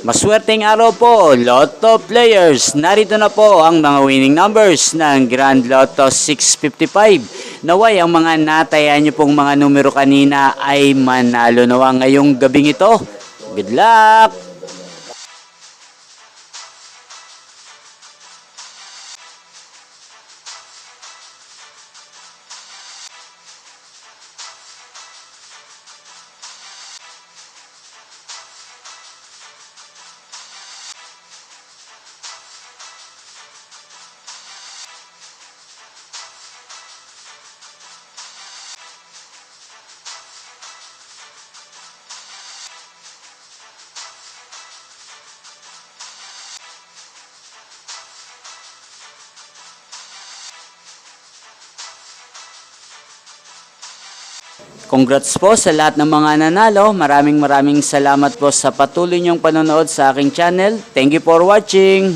Maswerteng araw po, Lotto players. Narito na po ang mga winning numbers ng Grand Lotto 655. Naway ang mga nataya nyo pong mga numero kanina ay manalo nawa ngayong gabing ito. Good luck! Congrats po sa lahat ng mga nanalo. Maraming salamat po sa patuloy niyong panonood sa aking channel. Thank you for watching.